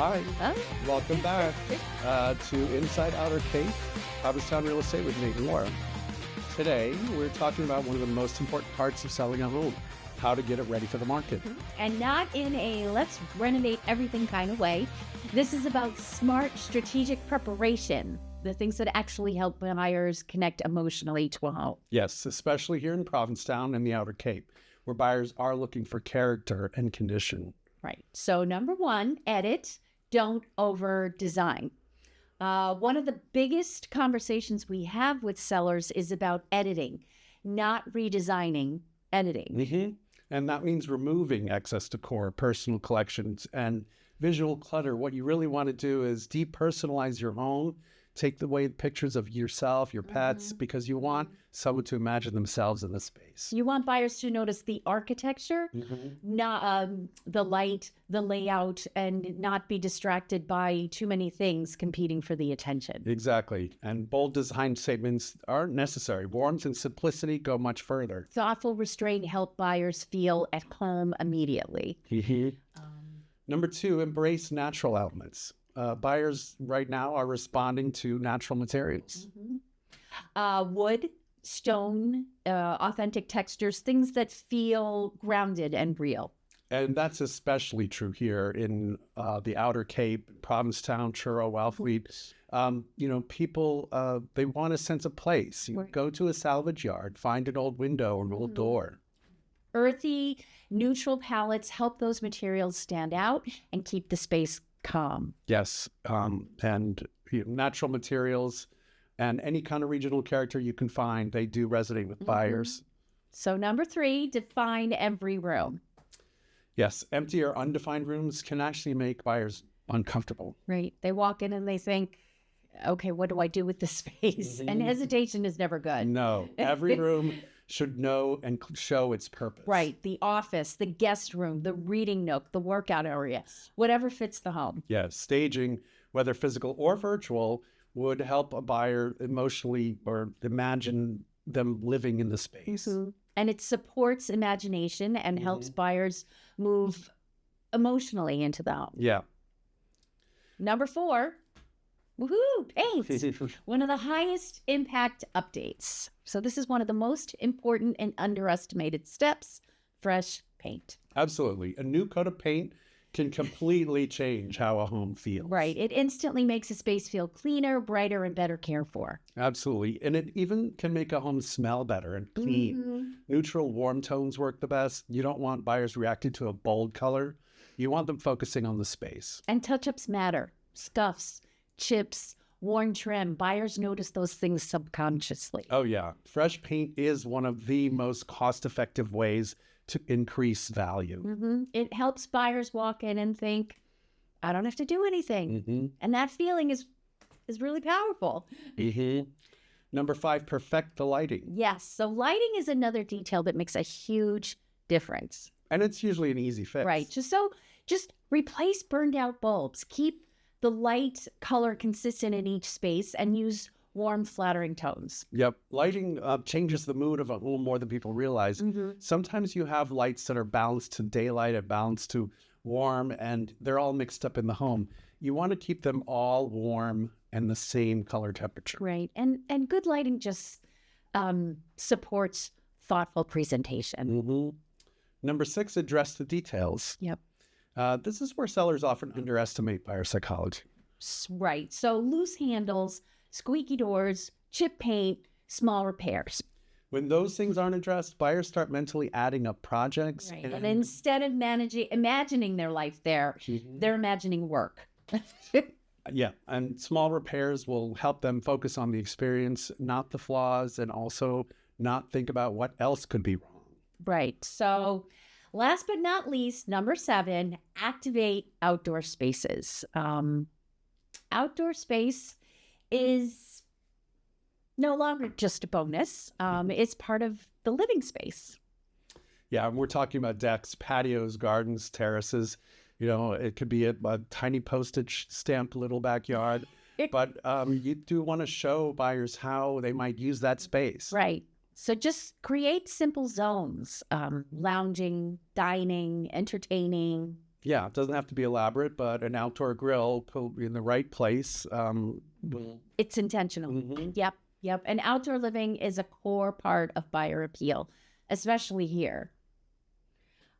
Hi, Oh, welcome back to Inside Outer Cape, Provincetown Real Estate with Nate and Laura. Today, we're talking about one of the most important parts of selling a home, how to get it ready for the market. and not in a let's renovate everything kind of way. This is about smart, strategic preparation, the things that actually help buyers connect emotionally to a home. Yes, especially here in Provincetown and the Outer Cape, where buyers are looking for character and condition. Right. So, number one, edit, don't over design. One of the biggest conversations we have with sellers is about editing, not redesigning, editing. And that means removing excess decor, personal collections, and visual clutter. What you really want to do is depersonalize your home, take away pictures of yourself, your pets, because you want someone to imagine themselves in the space. You want buyers to notice the architecture, not the light, the layout, and not be distracted by too many things competing for the attention. Exactly. And bold design statements aren't necessary. Warmth and simplicity go much further. Thoughtful restraint help buyers feel at home immediately. Number two, embrace natural elements. Buyers right now are responding to natural materials. Wood, stone, authentic textures, things that feel grounded and real. And that's especially true here in the Outer Cape, Provincetown, Truro, Wellfleet. People, they want a sense of place. You go to a salvage yard, find an old window or an old door. Earthy, neutral palettes help those materials stand out and keep the space calm. Yes, natural materials and any kind of regional character you can find, they do resonate with buyers. So number three, define every room. Yes, empty or undefined rooms can actually make buyers uncomfortable. Right. They walk in and they think, okay, what do I do with this space? And hesitation is never good. No, every room should know and show its purpose. Right. The office, the guest room, the reading nook, the workout area, whatever fits the home. Yes, staging, whether physical or virtual, would help a buyer emotionally or imagine them living in the space. And it supports imagination and helps buyers move emotionally into the home. Yeah. Number four, woohoo, paint. One of the highest impact updates. So this is one of the most important and underestimated steps, fresh paint. Absolutely. A new coat of paint can completely change how a home feels. Right. It instantly makes a space feel cleaner, brighter, and better cared for. Absolutely. And it even can make a home smell better and clean. Neutral, warm tones work the best. You don't want buyers reacting to a bold color. You want them focusing on the space. And touch-ups matter. Scuffs, chips, worn trim. Buyers notice those things subconsciously. Oh, yeah. Fresh paint is one of the most cost-effective ways to increase value. It helps buyers walk in and think, I don't have to do anything. And that feeling is really powerful. Number five, perfect the lighting. Yes. So lighting is another detail that makes a huge difference. And it's usually an easy fix. Right. Just replace burned out bulbs. Keep the light color consistent in each space and use warm, flattering tones. Yep. Lighting changes the mood of a home more than people realize. Sometimes you have lights that are balanced to daylight and balanced to warm, and they're all mixed up in the home. You want to keep them all warm and the same color temperature. Right. And good lighting just supports thoughtful presentation. Number six, address the details. Yep. This is where sellers often underestimate buyer psychology. Right. So loose handles, squeaky doors, chip paint, small repairs. When those things aren't addressed, buyers start mentally adding up projects. Right. And instead of imagining their life there, they're imagining work. Yeah, and small repairs will help them focus on the experience, not the flaws, and also not think about what else could be wrong. Right. So last but not least, number seven, activate outdoor spaces. Outdoor space is no longer just a bonus. It's part of the living space. Yeah, and we're talking about decks, patios, gardens, terraces. You know, it could be a tiny postage stamp little backyard. But you do want to show buyers how they might use that space. Right. So just create simple zones, lounging, dining, entertaining. Yeah, it doesn't have to be elaborate, but an outdoor grill put in the right place. Will, It's intentional. Mhm. Yep. Yep. And outdoor living is a core part of buyer appeal, especially here.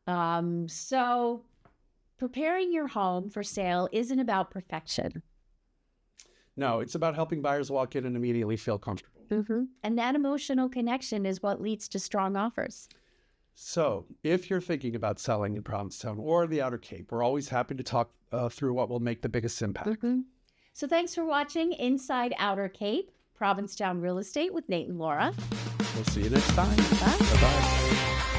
So preparing your home for sale isn't about perfection. No, it's about helping buyers walk in and immediately feel comfortable. And that emotional connection is what leads to strong offers. So, if you're thinking about selling in Provincetown or the Outer Cape, we're always happy to talk through what will make the biggest impact. So thanks for watching Inside Outer Cape, Provincetown Real Estate with Nate and Laura. We'll see you next time. Bye. Bye-bye.